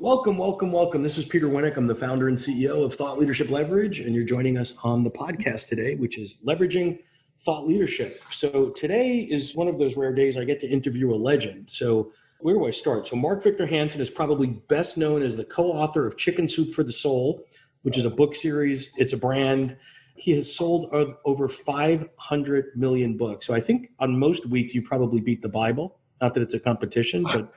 Welcome, welcome, welcome. This is Peter Winnick. I'm the founder and CEO of Thought Leadership Leverage, and you're joining us on the podcast today, which is Leveraging Thought Leadership. So today is one of those rare days I get to interview a legend. So where do I start? So Mark Victor Hansen is probably best known as the co-author of Chicken Soup for the Soul, which is a book series. It's a brand. He has sold over 500 million books. So I think on most weeks you probably beat the Bible. Not that it's a competition, but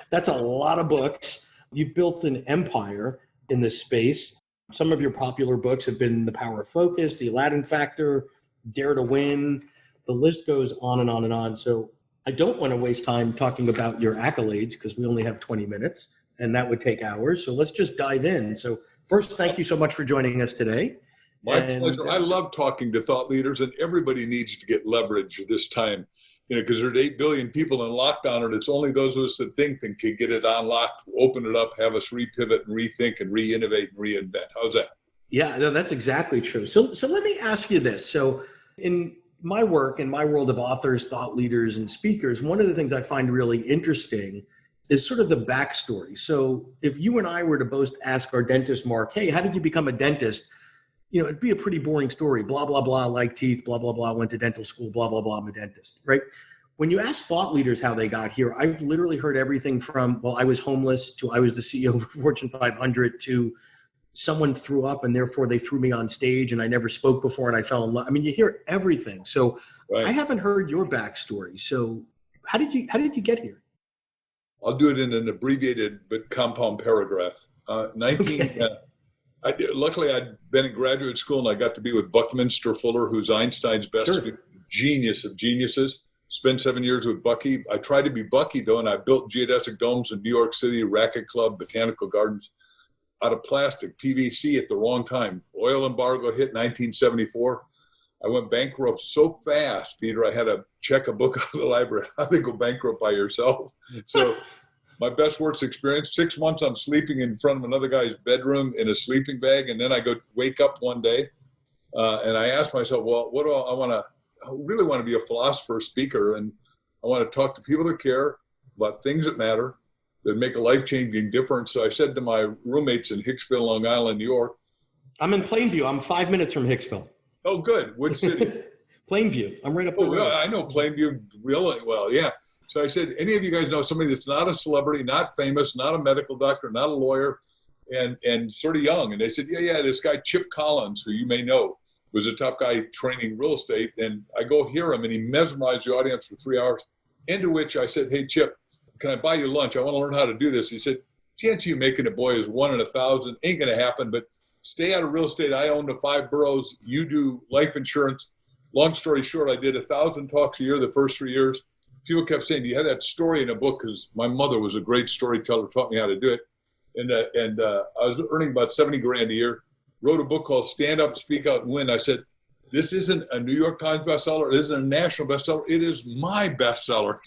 that's a lot of books. You've built an empire in this space. Some of your popular books have been The Power of Focus, The Aladdin Factor, Dare to Win. The list goes on and on and on. So I don't want to waste time talking about your accolades because we only have 20 minutes and that would take hours. So let's just dive in. So first, thank you so much for joining us today. My pleasure. I love talking to thought leaders, and everybody needs to get leverage this time. Because there's 8 billion people in lockdown, and it's only those of us that think can get it unlocked, open it up, have us repivot and rethink and re-innovate and reinvent. How's that? Yeah, no, that's exactly true. So let me ask you this. So in my work, in my world of authors, thought leaders, and speakers, one of the things I find really interesting is sort of the backstory. So if you and I were to both ask our dentist, Mark, hey, how did you become a dentist? It'd be a pretty boring story. Blah, blah, blah, like teeth, blah, blah, blah, went to dental school, blah, blah, blah, I'm a dentist, right? When you ask thought leaders how they got here, I've literally heard everything from, well, I was homeless to I was the CEO of Fortune 500 to someone threw up and therefore they threw me on stage and I never spoke before and I fell in love. I mean, you hear everything. So right. I haven't heard your backstory. So how did you get here? I'll do it in an abbreviated but compound paragraph. Luckily, I'd been in graduate school and I got to be with Buckminster Fuller, who's Einstein's best student, genius of geniuses. Spent 7 years with Bucky. I tried to be Bucky, though, and I built geodesic domes in New York City, Racquet Club, Botanical Gardens, out of plastic, PVC at the wrong time. Oil embargo hit 1974. I went bankrupt so fast, Peter, I had to check a book out of the library. How do you go bankrupt by yourself? So my best worst experience, 6 months I'm sleeping in front of another guy's bedroom in a sleeping bag, and then I wake up one day, and I ask myself, well, what do I really want to be a philosopher, speaker, and I want to talk to people that care about things that matter, that make a life-changing difference. So I said to my roommates in Hicksville, Long Island, New York. I'm in Plainview. I'm 5 minutes from Hicksville. Oh, good. Which city? Plainview. I'm right up the road. Yeah, I know Plainview really well, yeah. So I said, any of you guys know somebody that's not a celebrity, not famous, not a medical doctor, not a lawyer, and sort of young? And they said, yeah, this guy Chip Collins, who you may know, was a top guy training real estate. And I go hear him, and he mesmerized the audience for 3 hours, into which I said, hey, Chip, can I buy you lunch? I want to learn how to do this. He said, chance of you making it, boy, is 1 in 1,000. Ain't going to happen, but stay out of real estate. I own the 5 boroughs. You do life insurance. Long story short, I did 1,000 talks a year the first 3 years. People kept saying, do you have that story in a book? Because my mother was a great storyteller, taught me how to do it. And I was earning about 70 grand a year. Wrote a book called Stand Up, Speak Out, and Win. I said, this isn't a New York Times bestseller. It isn't a national bestseller. It is my bestseller.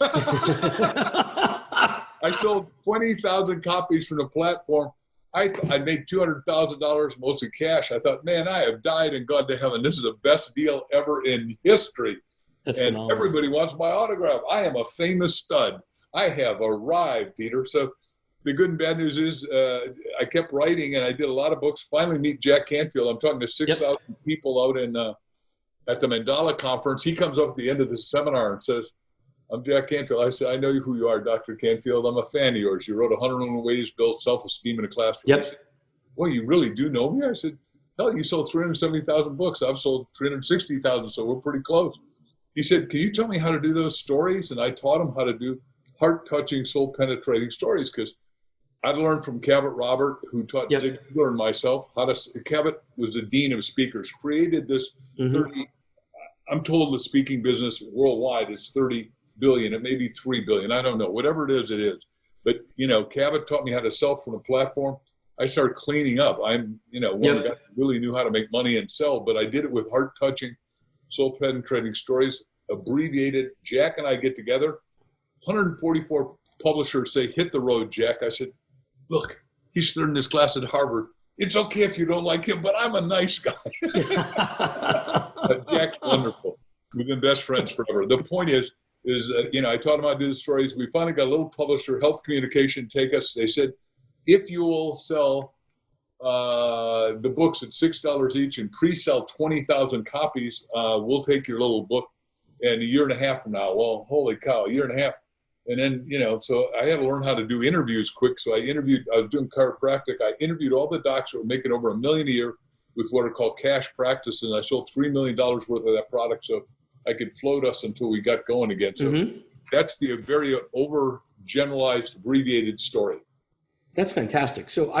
I sold 20,000 copies from the platform. I made $200,000, mostly cash. I thought, man, I have died and gone to heaven. This is the best deal ever in history. That's and phenomenal. Everybody wants my autograph. I am a famous stud. I have arrived, Peter. So the good and bad news is I kept writing and I did a lot of books. Finally meet Jack Canfield. I'm talking to 6,000 people out in at the Mandala conference. He comes up at the end of the seminar and says, I'm Jack Canfield. I said, I know who you are, Dr. Canfield. I'm a fan of yours. You wrote 101 Ways to Build Self-Esteem in a Classroom. Yep. Said, well, you really do know me? I said, hell, you sold 370,000 books. I've sold 360,000, so we're pretty close. He said, can you tell me how to do those stories? And I taught him how to do heart-touching, soul-penetrating stories because I'd learned from Cabot Robert, who taught Zig Ziglar and myself how to. Cabot was the dean of speakers, created this 30. I'm told the speaking business worldwide is 30 billion. It may be 3 billion. I don't know. Whatever it is, it is. But Cabot taught me how to sell from a platform. I started cleaning up. I'm one of the guys who really knew how to make money and sell, but I did it with heart-touching, soul-penetrating stories, abbreviated. Jack and I get together. 144 publishers say, hit the road, Jack. I said, look, he's third in his class at Harvard. It's okay if you don't like him, but I'm a nice guy. Jack's wonderful. We've been best friends forever. The point is I taught him how to do the stories. We finally got a little publisher, Health Communication, take us. They said, if you will sell the books at $6 each and pre-sell 20,000 copies, we'll take your little book. And a year and a half from now, well, holy cow, a year and a half. And then, so I had to learn how to do interviews quick. So I was doing chiropractic. I interviewed all the docs that were making over $1 million a year with what are called cash practices. And I sold $3 million worth of that product. So I could float us until we got going again. So that's the very overgeneralized, abbreviated story. That's fantastic. So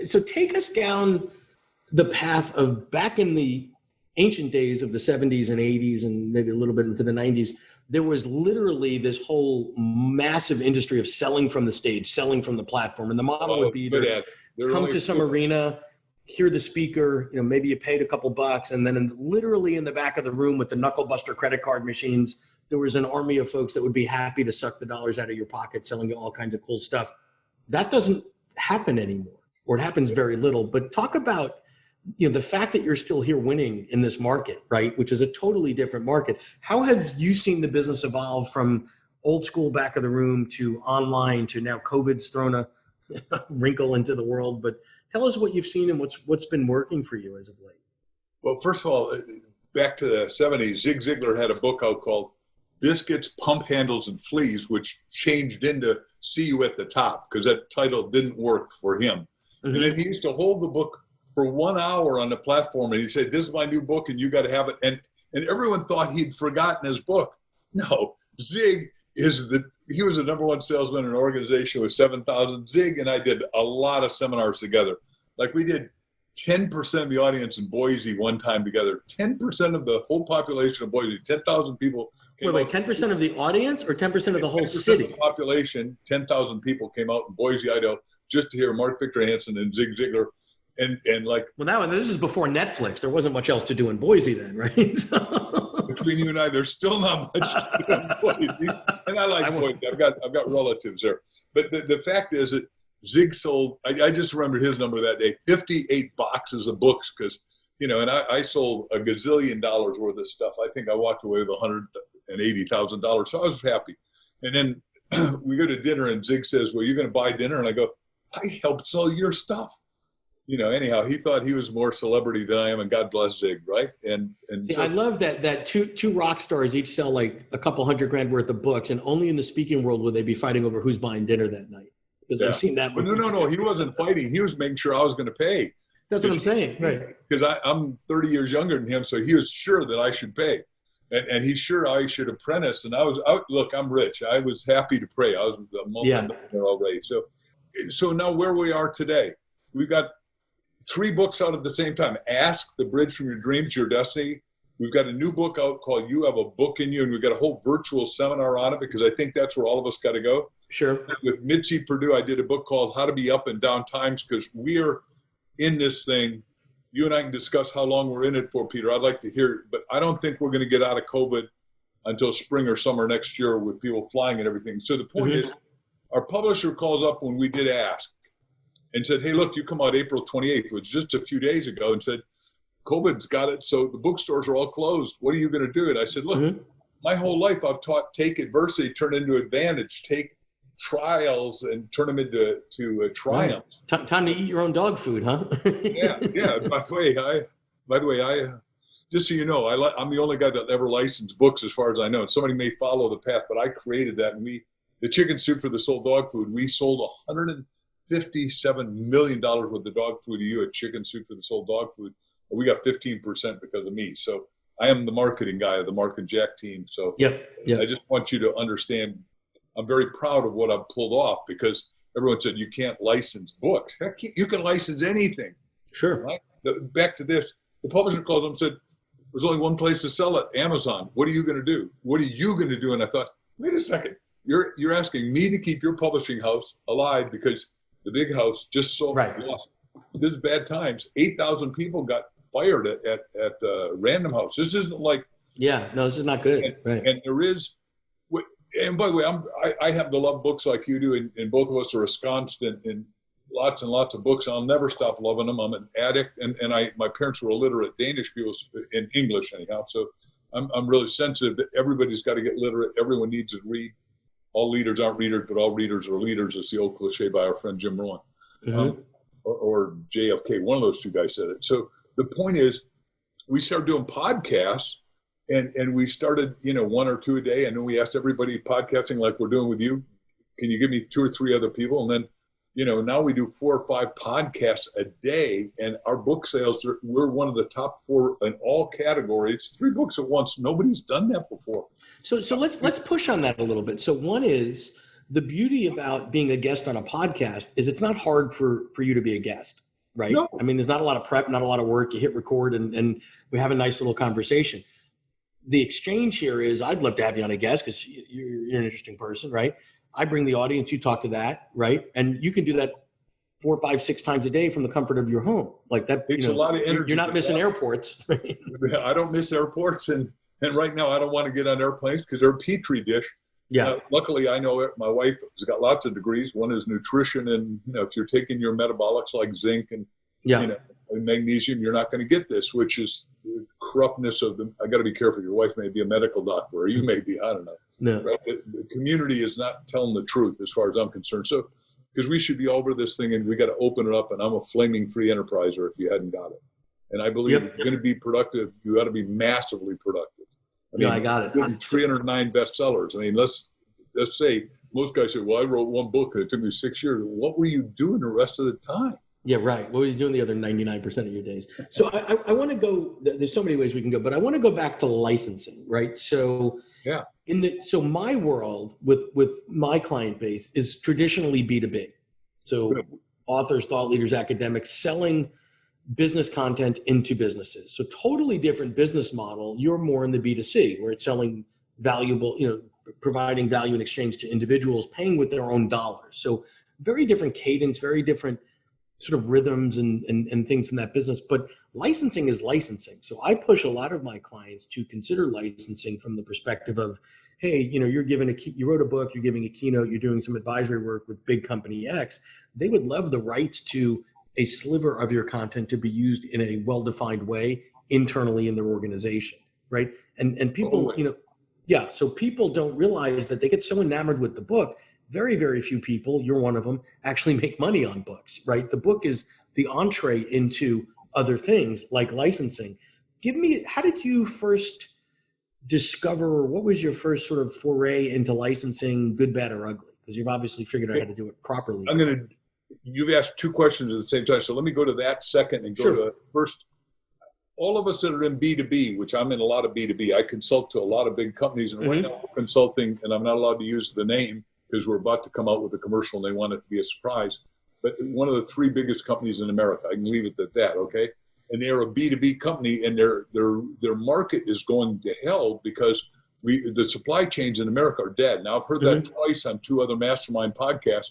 so take us down the path of back in the ancient days of the 70s and 80s and maybe a little bit into the 90s. There was literally this whole massive industry of selling from the stage, selling from the platform. And the model would be either come to some arena, hear the speaker, maybe you paid a couple bucks. And then literally in the back of the room with the knuckle buster credit card machines, there was an army of folks that would be happy to suck the dollars out of your pocket, selling you all kinds of cool stuff. That doesn't happen anymore, or it happens very little. But talk about the fact that you're still here winning in this market, right? Which is a totally different market. How have you seen the business evolve from old school back of the room to online to now COVID's thrown a wrinkle into the world? But tell us what you've seen and what's been working for you as of late. Well, first of all, back to the 70s, Zig Ziglar had a book out called Biscuits, Pump Handles, and Fleas, which changed into See You at the Top because that title didn't work for him. And then he used to hold the book for 1 hour on the platform, and he said, "This is my new book, and you got to have it." And everyone thought he'd forgotten his book. No, Zig he was the number one salesman in an organization with 7,000. Zig and I did a lot of seminars together. Like we did 10% of the audience in Boise one time together. 10% of the whole population of Boise, 10,000 people. Wait, 10% of the audience or 10% of the whole city? Of the population, 10,000 people came out in Boise, Idaho, just to hear Mark Victor Hansen and Zig Ziglar. And like, well, this is before Netflix. There wasn't much else to do in Boise then, right? Between you and I, there's still not much to do in Boise. And I like Boise. I've got relatives there. But the fact is that Zig sold, I just remember his number that day, 58 boxes of books because, and I sold a gazillion dollars worth of stuff. I think I walked away with $180,000. So I was happy. And then we go to dinner and Zig says, "Well, you're going to buy dinner?" And I go, "I helped sell your stuff." Anyhow, he thought he was more celebrity than I am, and God bless Zig, right? And see, so, I love that two rock stars each sell like a couple $100,000 worth of books, and only in the speaking world would they be fighting over who's buying dinner that night. Because I've seen that. But no, he wasn't fighting. He was making sure I was going to pay. That's what I'm saying, right? Because I'm 30 years younger than him, so he was sure that I should pay, and he's sure I should apprentice. And I was out. Look, I'm rich. I was happy to pray. I was a multi-millionaire already. So now where we are today, we got 3 books out at the same time. Ask, The Bridge from Your Dreams, Your Destiny. We've got a new book out called You Have a Book in You, and we've got a whole virtual seminar on it because I think that's where all of us got to go. Sure. With Mitzi Purdue, I did a book called How to Be Up and Down Times because we're in this thing. You and I can discuss how long we're in it for, Peter. I'd like to hear, but I don't think we're going to get out of COVID until spring or summer next year with people flying and everything. So the point is, our publisher calls up when we did ask and said, "Hey, look, you come out April 28th, which was just a few days ago," and said, "COVID's got it, so the bookstores are all closed. What are you going to do?" And I said, "Look, my whole life I've taught take adversity, turn into advantage, take trials and turn them into triumph." Time to eat your own dog food, huh? Yeah. By the way, I just so you know, I'm the only guy that ever licensed books, as far as I know. Somebody may follow the path, but I created that, and the Chicken Soup for the Soul dog food. We sold $157 million worth of dog food to you at Chicken Soup for the Soul dog food. We got 15% because of me. So I am the marketing guy of the Mark and Jack team. So I just want you to understand, I'm very proud of what I've pulled off because everyone said you can't license books. Heck, you can license anything. Sure. Right? Back to this, the publisher called them and said, "There's only one place to sell it, Amazon. What are you going to do? What are you going to do?" And I thought, wait a second, you're asking me to keep your publishing house alive because the big house just sold. Right. Lost. This is bad times. 8,000 people got fired at Random House. This isn't like. Yeah, no, this is not good. Right. And there is, and by the way, I happen to love books like you do, and both of us are ensconced in lots and lots of books. I'll never stop loving them. I'm an addict, and my parents were illiterate Danish people in English anyhow. So I'm really sensitive that everybody's got to get literate. Everyone needs to read. All leaders aren't readers, but all readers are leaders. It's the old cliche by our friend Jim Rohn. Mm-hmm. or JFK. One of those two guys said it. So the point is, we started doing podcasts, and we started, one or two a day. And then we asked everybody podcasting like we're doing with you, can you give me 2 or 3 other people? And then, now we do 4 or 5 podcasts a day, and our book sales, we're one of the top 4 in all categories. 3 books at once. Nobody's done that before. So let's push on that a little bit. So one is, the beauty about being a guest on a podcast is it's not hard for you to be a guest, right? No. I mean, there's not a lot of prep, not a lot of work. You hit record and we have a nice little conversation. The exchange here is, I'd love to have you on a guest because you're an interesting person, right? I bring the audience, you talk to that, right? And you can do that 4, 5, 6 times a day from the comfort of your home. Like that, Takes a lot of energy. You're not missing airports. Right? I don't miss airports, and right now I don't want to get on airplanes because they're a petri dish. Yeah. Luckily, I know it. My wife has got lots of degrees. One is nutrition, and if you're taking your metabolics like zinc and and magnesium, you're not going to get this, which is the corruptness of the. I got to be careful. Your wife may be a medical doctor, or you may be. I don't know. No. Right? The community is not telling the truth, as far as I'm concerned. So, because we should be over this thing, and we got to open it up. And I'm a flaming free enterpriser. If you hadn't got it, and I believe if you're going to be productive, you got to be massively productive. I got it. 309 bestsellers. I mean, let's say most guys say, well, I wrote 1 book and it took me 6 years. What were you doing the rest of the time? Yeah, right. What were you doing the other 99% of your days? So I want to go, there's so many ways we can go, but I want to go back to licensing, right? So yeah, so my world with my client base is traditionally B2B. So good. Authors, thought leaders, academics selling business content into businesses. So totally different business model. You're more in the B2C, where it's selling valuable, providing value in exchange to individuals, paying with their own dollars. So very different cadence, very different sort of rhythms and things in that business. But licensing is licensing. So I push a lot of my clients to consider licensing from the perspective of, hey, you're giving you wrote a book, you're giving a keynote, you're doing some advisory work with big company X. They would love the rights to a sliver of your content to be used in a well-defined way internally in their organization, right? And people, so people don't realize that they get so enamored with the book. Very, very few people, you're one of them, actually make money on books, right? The book is the entree into other things like licensing. How did you first discover, what was your first sort of foray into licensing, good, bad, or ugly? Because you've obviously figured out how to do it properly. You've asked 2 questions at the same time. So let me go to that second and go to first. All of us that are in B2B, which I'm in a lot of B2B, I consult to a lot of big companies, and right now we're consulting, and I'm not allowed to use the name because we're about to come out with a commercial and they want it to be a surprise. But one of the 3 biggest companies in America, I can leave it at that, okay? And they're a B2B company, and their market is going to hell because the supply chains in America are dead. Now, I've heard that twice on 2 other mastermind podcasts.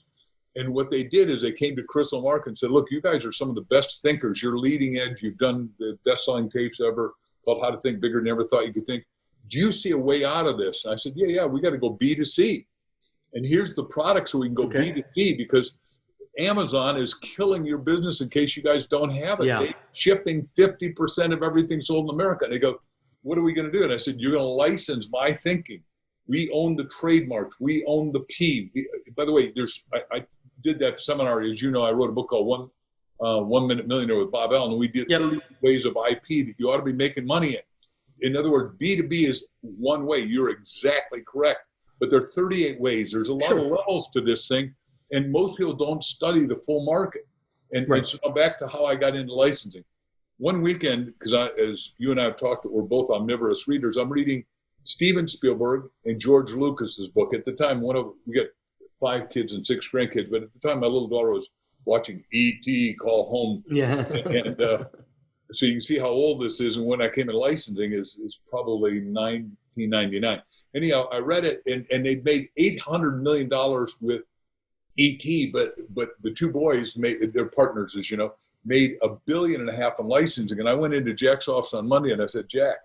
And what they did is they came to Crystal Mark and said, look, you guys are some of the best thinkers. You're leading edge. You've done the best-selling tapes ever called How to Think Bigger, Never Thought You Could Think. Do you see a way out of this? And I said, yeah, we got to go B2C. And here's the product so we can go B2C, because Amazon is killing your business in case you guys don't have it. Yeah. They're shipping 50% of everything sold in America. And they go, what are we going to do? And I said, you're going to license my thinking. We own the trademarks. We own the P. By the way, I did that seminar. As you know, I wrote a book called One Minute Millionaire with Bob Allen. We did 30 ways of IP that you ought to be making money in. In other words, B2B is one way. You're exactly correct. But there are 38 ways. There's a lot of levels to this thing. And most people don't study the full market. And so back to how I got into licensing. One weekend, because as you and I have talked, that we're both omnivorous readers, I'm reading Steven Spielberg and George Lucas's book. At the time, we got 5 kids and 6 grandkids, but at the time my little daughter was watching E.T. Call Home. Yeah. And so you can see how old this is. And when I came in licensing is probably 1999. Anyhow, I read it, and they'd made $800 million with E.T., but the 2 boys, they're partners, as you know, made $1.5 billion in licensing. And I went into Jack's office on Monday, and I said, Jack,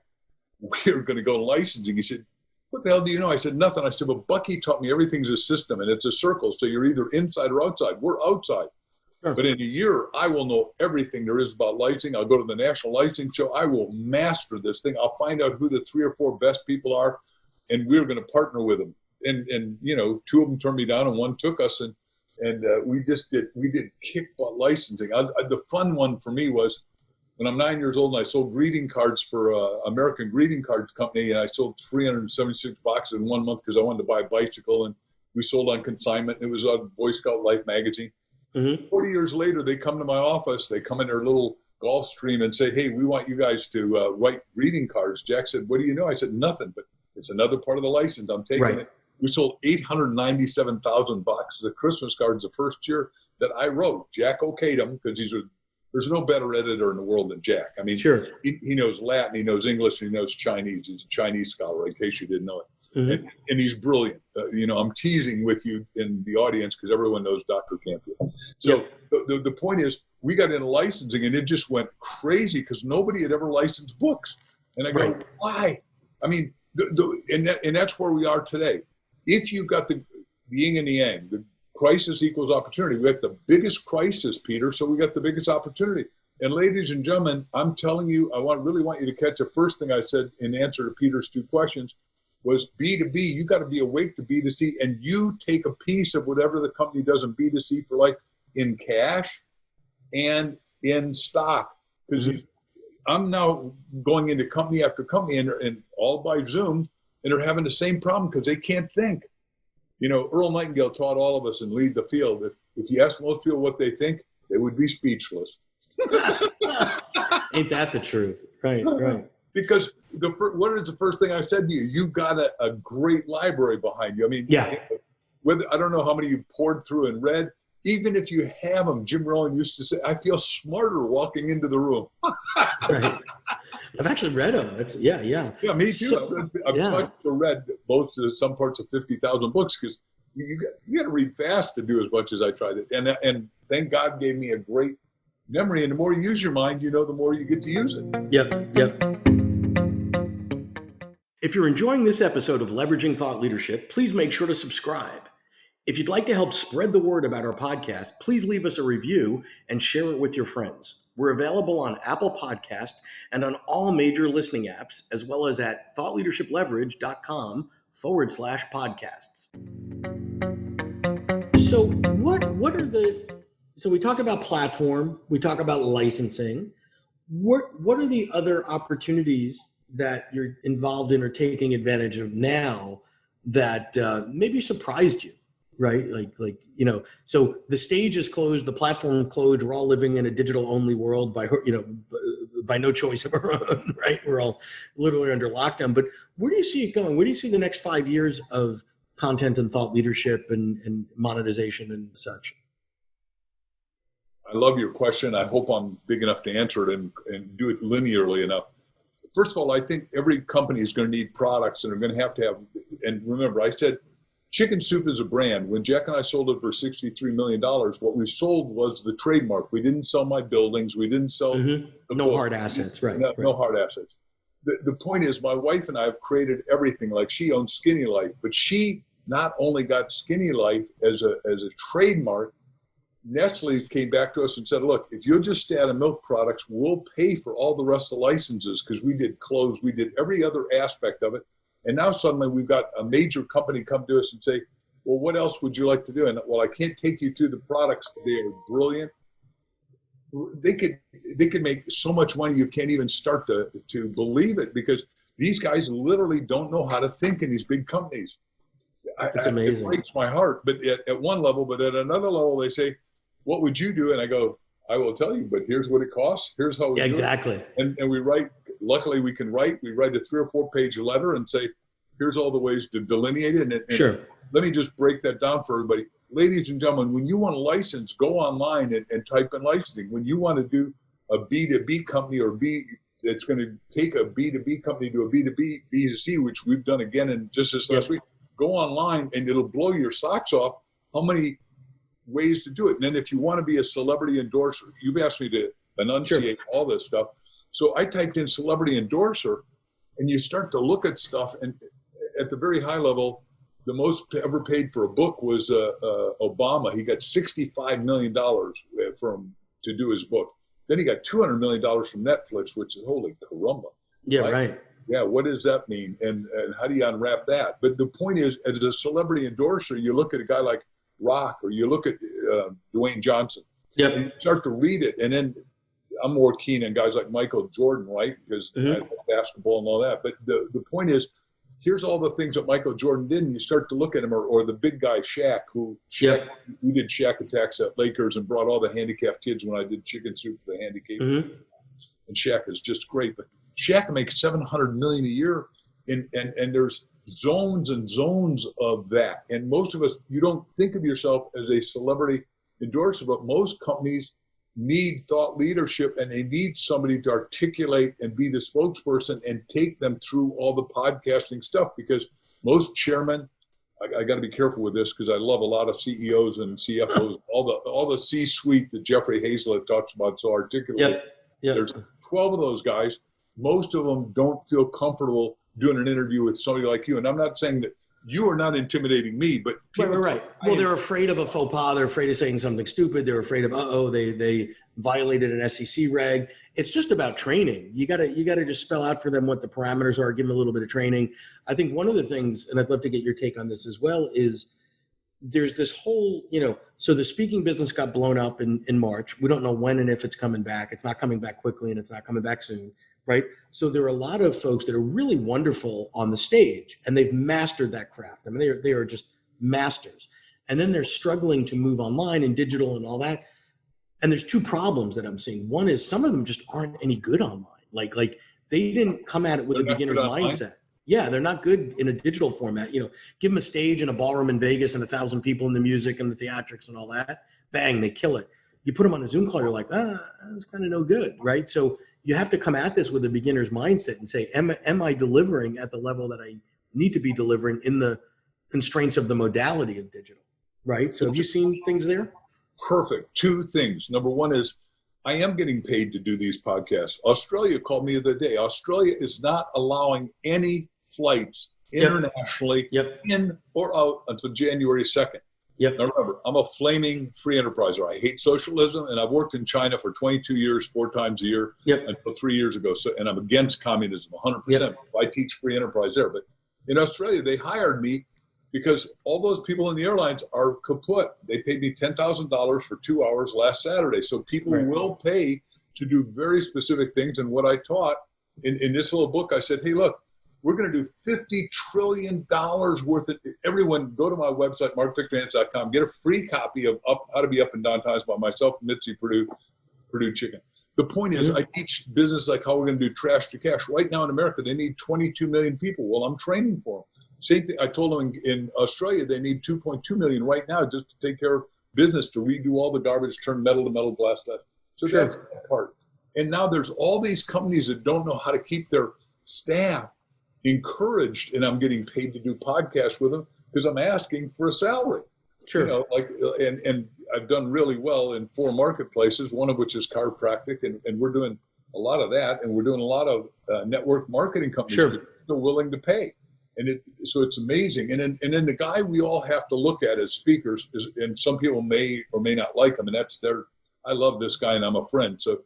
we're going to go licensing. He said, what the hell do you know? I said, nothing. I said, well, Bucky taught me everything's a system, and it's a circle, so you're either inside or outside. We're outside. Sure. But in a year, I will know everything there is about licensing. I'll go to the National Licensing Show. I will master this thing. I'll find out who the 3 or 4 best people are, and we're going to partner with them. And 2 of them turned me down, and 1 took us. And And we did kick butt licensing. The fun one for me was when I'm 9 years old and I sold greeting cards for American Greeting Cards Company, and I sold 376 boxes in 1 month because I wanted to buy a bicycle, and we sold on consignment. It was on Boy Scout Life magazine. 40 years later, they come to my office. They come in their little Gulfstream and say, "Hey, we want you guys to write greeting cards." Jack said, "What do you know?" I said, "Nothing, but it's another part of the license. I'm taking it." We sold 897,000 boxes of Christmas cards the first year that I wrote. Jack okayed them because there's no better editor in the world than Jack. I mean, sure. He knows Latin, he knows English, and he knows Chinese. He's a Chinese scholar, in case you didn't know it. And he's brilliant. I'm teasing with you in the audience because everyone knows Dr. Campbell. So the point is, we got into licensing, and it just went crazy because nobody had ever licensed books. And I go, why? I mean, and that's where we are today. If you got the yin and the yang, the crisis equals opportunity. We got the biggest crisis, Peter, so we got the biggest opportunity. And ladies and gentlemen, I'm telling you, I really want you to catch the first thing I said in answer to Peter's two questions was B2B. You got to be awake to B2C, and you take a piece of whatever the company does in B2C for like in cash and in stock. Because I'm now going into company after company and all by Zoom, and they're having the same problem because they can't think. Earl Nightingale taught all of us in Lead the Field. If you ask most people what they think, they would be speechless. Ain't that the truth? Right. Because what is the first thing I said to you? You've got a great library behind you. I mean, I don't know how many you poured through and read. Even if you have them, Jim Rohn used to say, "I feel smarter walking into the room." Right. I've actually read them. Yeah, me too. I've touched or read both some parts of 50,000 books because you got to read fast to do as much as I tried it. And thank God gave me a great memory. And the more you use your mind, the more you get to use it. Yep. If you're enjoying this episode of Leveraging Thought Leadership, please make sure to subscribe. If you'd like to help spread the word about our podcast, please leave us a review and share it with your friends. We're available on Apple Podcast and on all major listening apps, as well as at thoughtleadershipleverage.com/podcasts. So we talk about platform, we talk about licensing. What are the other opportunities that you're involved in or taking advantage of now that maybe surprised you? Right? So the stage is closed, the platform closed. We're all living in a digital only world by no choice of our own, right? We're all literally under lockdown, but where do you see it going? Where do you see the next 5 years of content and thought leadership and monetization and such? I love your question. I hope I'm big enough to answer it and do it linearly enough. First of all, I think every company is going to need products and they're going to have, and remember, I said, Chicken Soup is a brand. When Jack and I sold it for $63 million, what we sold was the trademark. We didn't sell my buildings. We didn't sell hard assets, right? No hard assets. The point is, my wife and I have created everything. Like she owns Skinny Life, but she not only got Skinny Life as a trademark. Nestle came back to us and said, "Look, if you'll just stay out of milk products, we'll pay for all the rest of the licenses," because we did clothes, we did every other aspect of it. And now suddenly we've got a major company come to us and say, "Well, what else would you like to do?" And well, I can't take you through the products. They are brilliant. They could make so much money you can't even start to believe it, because these guys literally don't know how to think in these big companies. It's amazing. It breaks my heart. But at one level, but at another level, they say, "What would you do?" And I go, "I will tell you, but here's what it costs. Here's how we do it." Exactly. And we write, luckily we can write. We write a 3 or 4 page letter and say, here's all the ways to delineate it. And sure. Let me just break that down for everybody. Ladies and gentlemen, when you want to license, go online and type in licensing. When you want to do a B2B company that's going to take a B2B company to a B2B, B2C, which we've done again in just this last week, go online and it'll blow your socks off how many ways to do it. And then if you want to be a celebrity endorser, you've asked me to enunciate all this stuff. So I typed in celebrity endorser, and you start to look at stuff. And at the very high level, the most ever paid for a book was Obama. He got $65 million to do his book. Then he got $200 million from Netflix, which is holy caramba. Yeah, right. Yeah, what does that mean? And how do you unwrap that? But the point is, as a celebrity endorser, you look at a guy like Rock, or you look at Dwayne Johnson. Yep. And you start to read it, and then I'm more keen on guys like Michael Jordan, right? Because I love basketball and all that. But the point is, here's all the things that Michael Jordan did, and you start to look at him, or the big guy Shaq, we did Shaq Attacks at Lakers and brought all the handicapped kids when I did Chicken Soup for the handicapped. And Shaq is just great. But Shaq makes $700 million a year, and there's zones and zones of that. And most of us, you don't think of yourself as a celebrity endorser, but most companies need thought leadership, and they need somebody to articulate and be the spokesperson and take them through all the podcasting stuff, because most chairmen, I got to be careful with this because I love a lot of CEOs and CFOs, all the C-suite that Jeffrey Hazlett talks about so articulately. There's 12 of those guys. Most of them don't feel comfortable doing an interview with somebody like you. And I'm not saying that you are not intimidating me, but right. Well, they're afraid of a faux pas. They're afraid of saying something stupid. They're afraid of, they violated an SEC reg. It's just about training. You gotta just spell out for them what the parameters are, give them a little bit of training. I think one of the things, and I'd love to get your take on this as well, is there's this whole, so the speaking business got blown up in March. We don't know when and if it's coming back. It's not coming back quickly, and it's not coming back soon. Right. So there are a lot of folks that are really wonderful on the stage, and they've mastered that craft. I mean, they are just masters. And then they're struggling to move online and digital and all that. And there's two problems that I'm seeing. One is some of them just aren't any good online. Like they didn't come at it with a beginner's mindset. Yeah, they're not good in a digital format. Give them a stage in a ballroom in Vegas and 1,000 people in the music and the theatrics and all that. Bang, they kill it. You put them on a Zoom call, you're like, that's kind of no good, right? So you have to come at this with a beginner's mindset and say, am I delivering at the level that I need to be delivering in the constraints of the modality of digital, right? So have you seen things there? Perfect. Two things. Number one is I am getting paid to do these podcasts. Australia called me the other day. Australia is not allowing any flights internationally in or out until January 2nd. Now remember, I'm a flaming free enterpriser. I hate socialism, and I've worked in China for 22 years, 4 times a year, until 3 years ago. So, and I'm against communism 100%. I teach free enterprise there. But in Australia, they hired me because all those people in the airlines are kaput. They paid me $10,000 for 2 hours last Saturday. So people will pay to do very specific things. And what I taught in this little book, I said, hey, look, we're going to do $50 trillion worth of, everyone go to my website, markvictorhansen.com, get a free copy of How to Be Up and Down Times by myself, Mitzi Purdue Chicken. The point is, I teach business like how we're going to do trash to cash. Right now in America, they need 22 million people. Well, I'm training for them. Same thing, I told them in Australia, they need 2.2 million right now just to take care of business, to redo all the garbage, turn metal to metal, glass to glass. So that's that part. And now there's all these companies that don't know how to keep their staff encouraged, and I'm getting paid to do podcasts with them because I'm asking for a salary. And I've done really well in 4 marketplaces, one of which is chiropractic, and we're doing a lot of that, and we're doing a lot of network marketing companies that are willing to pay, so it's amazing. And then the guy we all have to look at as speakers is, and some people may or may not like him, and that's I love this guy, and I'm a friend. So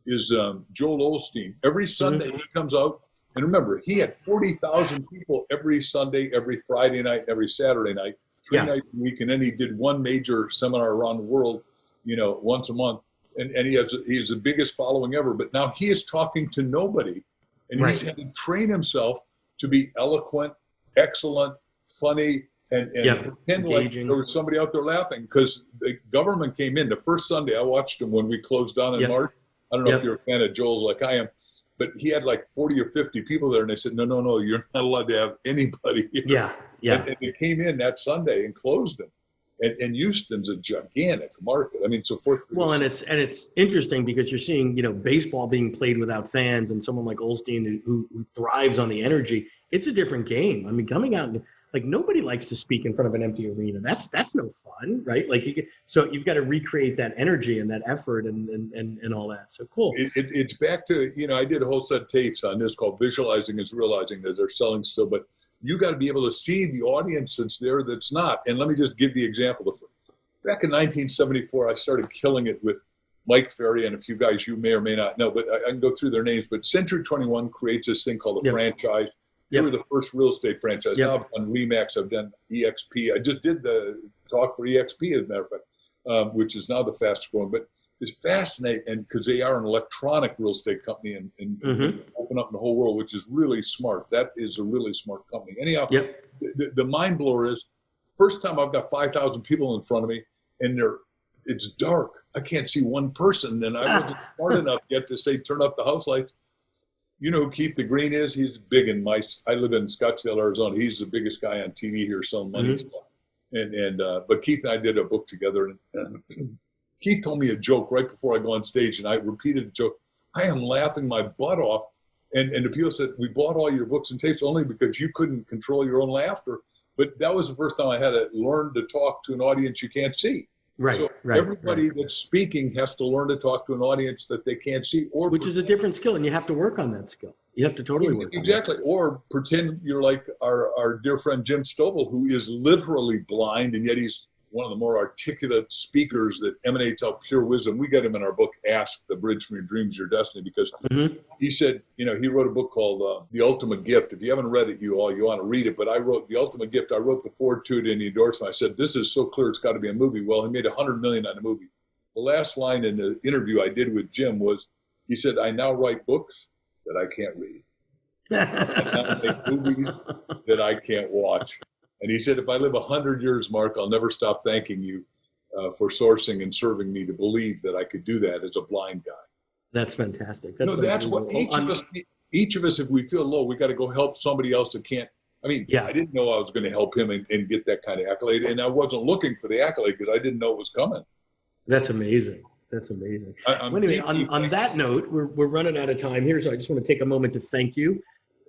is Joel Osteen. Every Sunday he comes out. And remember, he had 40,000 people every Sunday, every Friday night, every Saturday night, 3 nights a week. And then he did one major seminar around the world, once a month. And he has the biggest following ever. But now he is talking to nobody. And he's had to train himself to be eloquent, excellent, funny, and pretend like there was somebody out there laughing. Because the government came in. The first Sunday, I watched him when we closed down in March. I don't know if you're a fan of Joel like I am. But he had like 40 or 50 people there, and they said, no, you're not allowed to have anybody here. And they came in that Sunday and closed them. And Houston's a gigantic market. I mean, so forth. Well, and it's interesting because you're seeing, baseball being played without fans, and someone like Osteen who thrives on the energy. It's a different game. I mean, coming out and like nobody likes to speak in front of an empty arena. That's no fun, right? Like so you've got to recreate that energy and that effort and all that. So cool. It's back to, I did a whole set of tapes on this called Visualizing is Realizing, that they're selling still, but you got to be able to see the audience that's there that's not. And let me just give the example. Back in 1974, I started killing it with Mike Ferry and a few guys you may or may not know, but I can go through their names. But Century 21 creates this thing called a franchise. They were the first real estate franchise. Yep. Now I've done Remax, I've done EXP. I just did the talk for EXP, as a matter of fact, which is now the fastest growing. But it's fascinating because they are an electronic real estate company and open up in the whole world, which is really smart. That is a really smart company. Anyhow, the mind blower is, first time I've got 5,000 people in front of me, and it's dark. I can't see one person, and I wasn't smart enough yet to say, turn up the house lights. You know who Keith the Green is? He's big in I live in Scottsdale, Arizona. He's the biggest guy on TV here selling money stuff. But Keith and I did a book together, and Keith told me a joke right before I go on stage, and I repeated the joke. I am laughing my butt off. And the people said, we bought all your books and tapes only because you couldn't control your own laughter. But that was the first time I had to learn to talk to an audience you can't see. Everybody that's speaking has to learn to talk to an audience that they can't see, which is a different skill, and you have to work on that skill. You have to totally work on that. Exactly. Or pretend you're like our dear friend Jim Stovall, who is literally blind, and yet he's one of the more articulate speakers that emanates out pure wisdom. We got him in our book, Ask, The Bridge from Your Dreams, Your Destiny, because he said, he wrote a book called The Ultimate Gift. If you haven't read it, you want to read it. But I wrote The Ultimate Gift. I wrote the foreword to it in the endorsement. I said, this is so clear, it's got to be a movie. Well, he made $100 million on the movie. The last line in the interview I did with Jim was, he said, I now write books that I can't read. I now make movies that I can't watch. And he said, if I live 100 years, Mark, I'll never stop thanking you for sourcing and serving me to believe that I could do that as a blind guy. That's fantastic. That's what each of us, if we feel low, we got to go help somebody else that can't. I mean, I didn't know I was going to help him and get that kind of accolade. And I wasn't looking for the accolade because I didn't know it was coming. That's amazing. That's amazing. Anyway, on that note, we're running out of time here. So I just want to take a moment to thank you.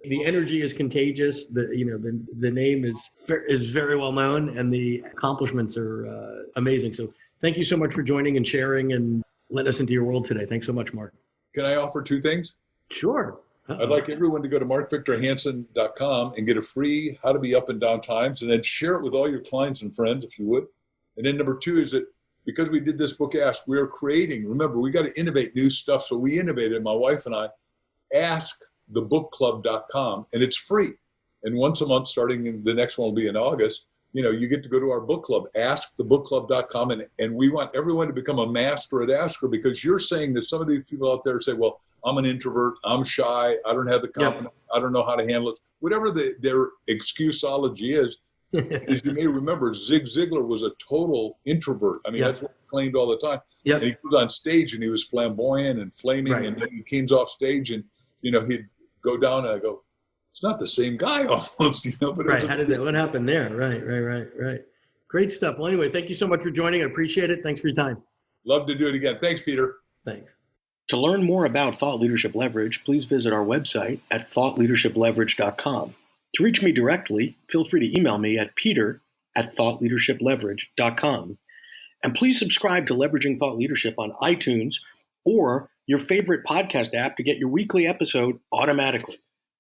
The energy is contagious. The name is very well known, and the accomplishments are amazing. So thank you so much for joining and sharing and letting us into your world today. Thanks so much, Mark. Can I offer two things? Sure. I'd like everyone to go to markvictorhansen.com and get a free How to Be Up and Down Times, and then share it with all your clients and friends, if you would. And then number two is that because we did this book, Ask, we are creating. Remember, we got to innovate new stuff. So we innovated, my wife and I, askthebookclub.com, and it's free. And once a month, starting the next one will be in August, you get to go to our book club, askthebookclub.com, and we want everyone to become a master at Asker, because you're saying that some of these people out there say, well, I'm an introvert, I'm shy, I don't have the confidence, I don't know how to handle it. Whatever their excusology is, as you may remember, Zig Ziglar was a total introvert. I mean, that's what he claimed all the time. And he was on stage and he was flamboyant and flaming, and then he came off stage and, he'd go down and I go, it's not the same guy almost, but what happened there? Right. Great stuff. Well, anyway, thank you so much for joining. I appreciate it. Thanks for your time. Love to do it again. Thanks, Peter. Thanks. To learn more about Thought Leadership Leverage, please visit our website at thoughtleadershipleverage.com. To reach me directly, feel free to email me at peter@thoughtleadershipleverage.com. And please subscribe to Leveraging Thought Leadership on iTunes or your favorite podcast app to get your weekly episode automatically.